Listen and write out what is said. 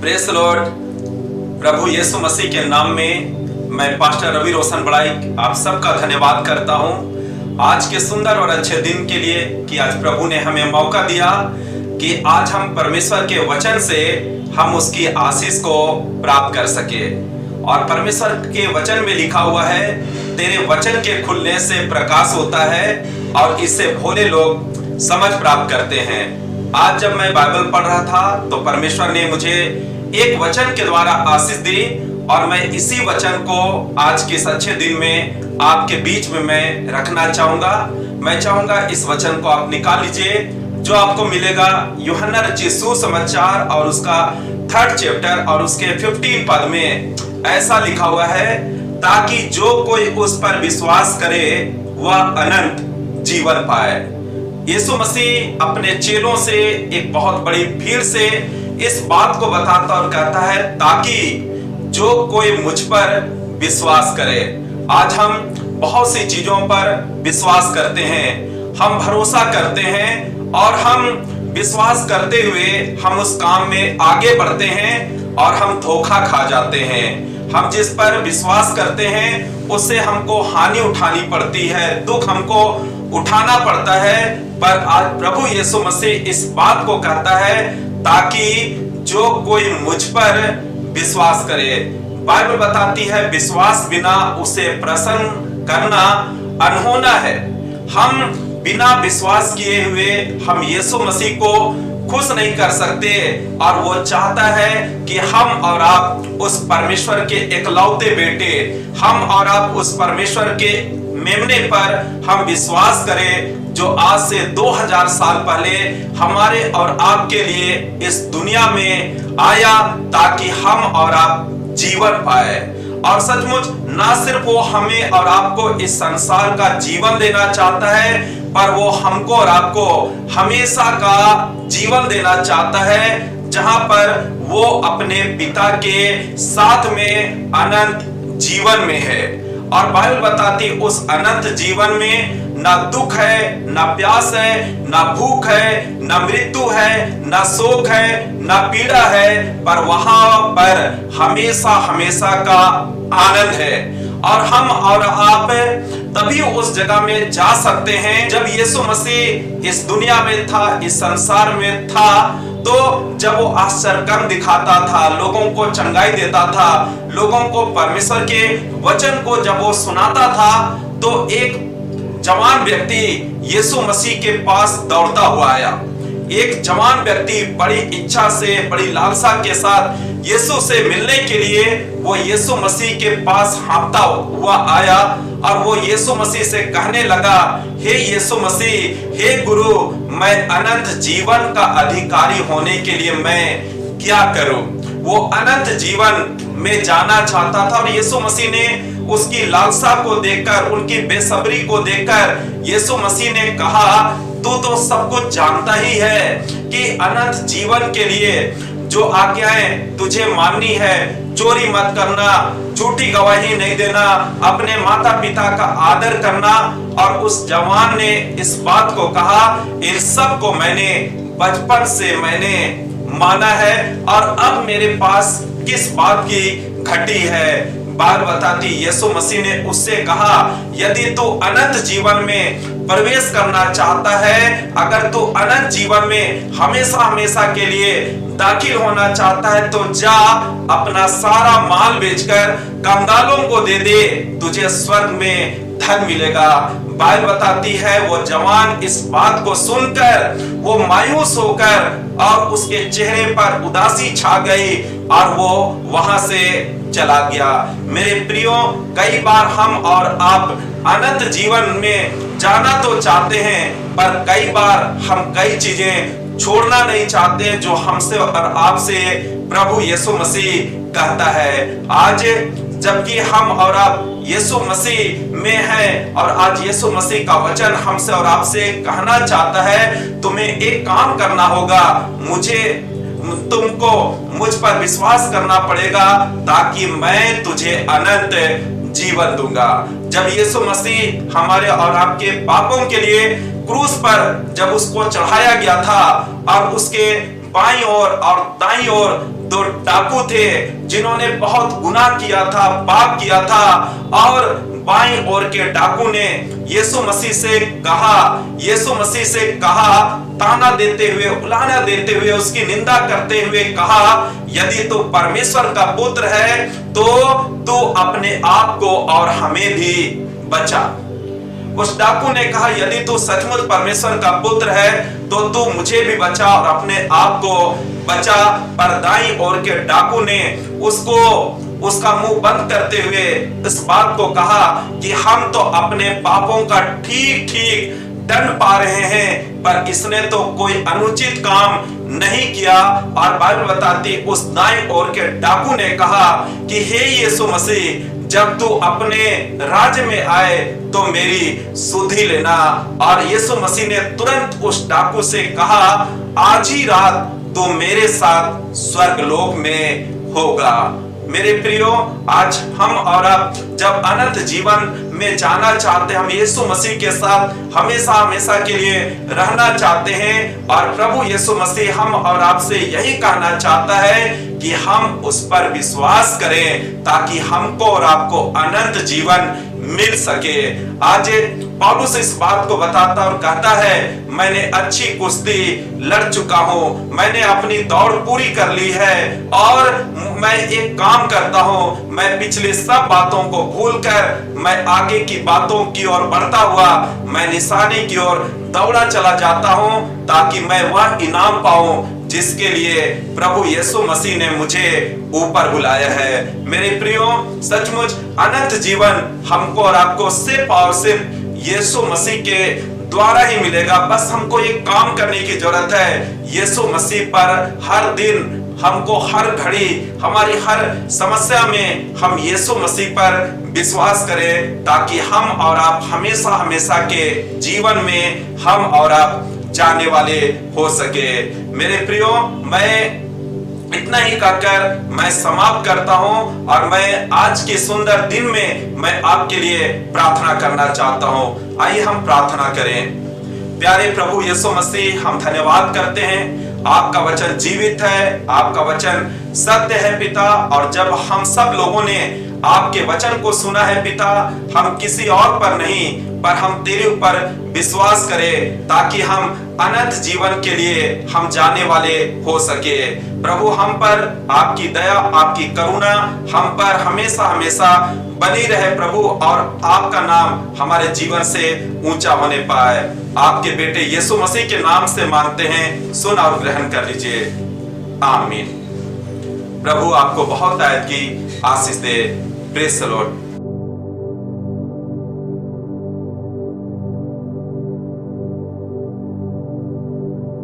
Press Lord. प्रभु यीशु मसीह के नाम में मैं पास्टर रवि रोशन बड़ाई आप सबका धन्यवाद करता हूं आज के सुंदर और अच्छे दिन के लिए कि आज प्रभु ने हमें मौका दिया कि आज हम परमेश्वर के वचन से हम उसकी आशीष को प्राप्त कर सके। और परमेश्वर के वचन में लिखा हुआ है, तेरे वचन के खुलने से प्रकाश होता है और इससे भोले लोग समझ प्राप्त करते हैं। आज जब मैं बाइबल पढ़ रहा था तो परमेश्वर ने मुझे एक वचन के द्वारा आशीष दी और मैं इसी वचन को आज के इस अच्छे दिन में आपके बीच में मैं रखना चाहूंगा। मैं चाहूंगा इस वचन को आप निकाल लीजिए जो आपको मिलेगा यूहन्ना रचित सुसमाचार और उसका 3rd चैप्टर और उसके 15 पद में ऐसा लिखा हुआ है, ताकि जो कोई उस पर विश्वास करे वह अनंत जीवन पाए। यीशु मसीह अपने चेलों से एक बहुत बड़ी भीड़ से इस बात को बताता और कहता है, ताकि जो कोई मुझ पर विश्वास करे। आज हम बहुत सी चीजों पर विश्वास करते हैं, हम भरोसा करते हैं और हम विश्वास करते हुए हम उस काम में आगे बढ़ते हैं और हम धोखा खा जाते हैं। हम जिस पर विश्वास करते हैं उससे हमको हानि उठानी पड़ती है, दुख हमको उठाना पड़ता है। पर आज प्रभु यीशु मसीह इस बात को कहता है, ताकि जो कोई मुझ पर विश्वास करे। बाइबल बताती है, विश्वास बिना उसे प्रसन्न करना अनहोना है। हम बिना विश्वास किए हुए हम यीशु मसीह को खुश नहीं कर सकते और वो चाहता है कि हम और आप उस परमेश्वर के एकलौते बेटे, हम और आप उस परमेश्वर के मेमने पर हम विश्वास करें जो आज से 2000 साल पहले हमारे और आपके लिए इस दुनिया में आया, ताकि हम और आप जीवन पाए। और सचमुच ना सिर्फ वो हमें और आपको इस संसार का जीवन देना चाहता है, पर वो हमको और आपको हमेशा का जीवन देना चाहता है, जहां पर वो अपने पिता के साथ में अनंत जीवन में है। और बाइबल बताती उस अनंत जीवन में ना दुख है, ना प्यास है, ना भूख है, ना मृत्यु है, ना शोक है, ना पीड़ा है, पर वहां पर हमेशा हमेशा का आनंद है। और हम और आप तभी उस जगह में जा सकते हैं। जब यीशु मसीह इस दुनिया में था, इस संसार में था, तो जब वो आश्चर्य कर्म दिखाता था, लोगों को चंगाई देता था, लोगों को परमेश्वर के वचन को जब वो सुनाता था, तो एक जवान व्यक्ति यीशु मसीह के पास दौड़ता हुआ आया। एक जवान व्यक्ति बड़ी इच्छा से, बड़ी लालसा के साथ यीशु से मिलने के लिए वो यीशु मसीह के पास हाँफता हुआ आया और वो यीशु मसीह से कहने लगा, हे यीशु मसीह, हे गुरु, मैं अनंत जीवन का अधिकारी होने के लिए मैं क्या करूं? वो अनंत जीवन में जाना चाहता था और यीशु मसीह ने उसकी लालसा को देखकर, उनकी बेसब्री को देखकर यीशु मसीह ने कहा, तू तो सब कुछ जानता ही है कि अनंत जीवन के लिए जो आज्ञाएं तुझे माननी है, चोरी मत करना, झूठी गवाही नहीं देना, अपने माता पिता का आदर करना। और उस जवान ने इस बात को कहा, इन सब को मैंने बचपन से मैंने माना है और अब मेरे पास किस बात की घटी है। बात बताती यीशु मसीह ने उससे कहा, यदि तू अनंत जीवन में प्रवेश करना चाहता है, अगर तू अनंत जीवन में हमेशा हमेशा के लिए दाखिल होना चाहता है, तो जा अपना सारा माल बेचकर कंगालों को दे दे, तुझे स्वर्ग में धन मिलेगा। बाइबल बताती है वो जवान इस बात को सुनकर वो मायूस होकर और उसके चेहरे पर उदासी छा गई और वो वहां से चला गया। मेरे प्रियो, कई बार हम और आप अनंत जीवन में जाना तो चाहते हैं, पर कई बार हम कई चीजें छोड़ना नहीं चाहते जो हमसे और आपसे प्रभु यीशु मसीह कहता है। आज जबकि हम और आप यीशु मसीह में हैं और आज यीशु मसीह का वचन हमसे और आपसे कहना चाहता है, तुम्हें एक काम करना होगा, तुमको मुझ पर विश्वास करना पड़ेगा, ताकि मैं तुझे अनंत जीवन दूंगा। जब यीशु मसीह हमारे और आपके पापों के लिए क्रूस पर जब उसको चढ़ाया गया था और उसके बाईं ओर और दाईं ओर दो डाकू थे जिन्होंने बहुत गुनाह किया था, पाप किया था, और बाईं ओर के डाकू ने यीशु मसीह से कहा, ताना देते हुए, उलाहना देते हुए, उसकी निंदा करते हुए कहा, यदि तू परमेश्वर का पुत्र है तो तू अपने आप को और हमें भी बचा। उस डाकू ने कहा, यदि तू सचमुच परमेश्वर का पुत्र है तो तू मुझे भी बचा और अपने आप को बचा। पर दाईं ओर के डाकू ने उसका मुंह बंद करते हुए इस बात को कहा कि हम तो अपने पापों का ठीक ठीक दंड पा रहे हैं, पर इसने तो कोई अनुचित काम नहीं किया। और बाइबल बताती, उस दाईं ओर के डाकू ने कहा कि हे यीशु मसीह, जब तू अपने राज्य में आए तो मेरी सुधि लेना। और यीशु मसीह ने तुरंत उस डाकू से कहा, आज ही रात तो मेरे साथ स्वर्गलोक में होगा। मेरे प्रियो, आज हम और आप जब अनंत जीवन में जाना चाहते हैं, हम यीशु मसीह के साथ हमेशा हमेशा के लिए रहना चाहते हैं, और प्रभु यीशु मसीह हम और आपसे यही कहना चाहता है कि हम उस पर विश्वास करें ताकि हमको और आपको अनंत जीवन मिल सके। आज पौलुस इस बात को बताता और कहता है, मैंने अच्छी कुश्ती लड़ चुका हूं, मैंने अपनी दौड़ पूरी कर ली है, और मैं एक काम करता हूं, मैं पिछले सब बातों को भूलकर मैं आगे की बातों की ओर बढ़ता हुआ मैं निशाने की ओर दौड़ा चला जाता हूं, ताकि मैं वह इनाम पाऊं जिसके लिए प्रभु यीशु मसीह ने मुझे ऊपर बुलाया है। मेरे प्रियो, सचमुच अनंत जीवन हमको और आपको सिर्फ और सिर्फ यीशु मसीह के द्वारा ही मिलेगा। बस हमको एक काम करने की जरूरत है, यीशु मसीह पर हर दिन, हमको हर घड़ी, हमारी हर समस्या में हम यीशु मसीह पर विश्वास करें, ताकि हम और आप हमेशा हमेशा के जीवन में हम और आप जाने वाले हो सके। मेरे प्रियो, मैं इतना ही कहकर मैं समाप्त करता हूं, और मैं आज के सुंदर दिन में मैं आपके लिए प्रार्थना करना चाहता हूं। आइए हम प्रार्थना करें। प्यारे प्रभु यीशु मसीह, हम धन्यवाद करते हैं, आपका वचन जीवित है, आपका वचन सत्य है पिता। और जब हम सब लोगों ने आपके वचन को सुना है पिता, हम किसी और पर नहीं पर हम तेरे ऊपर विश्वास करें, ताकि हम अनंत जीवन के लिए हम जाने वाले हो सके। प्रभु, हम पर आपकी दया, आपकी करुणा हम पर हमेशा हमेशा बनी रहे प्रभु, और आपका नाम हमारे जीवन से ऊंचा होने पाए। आपके बेटे यीशु मसीह के नाम से मांगते हैं, सुन और ग्रहण कर लीजिए, आमीन। प्रभु आपको बहुत आयत की आशीष दे। Praise the Lord.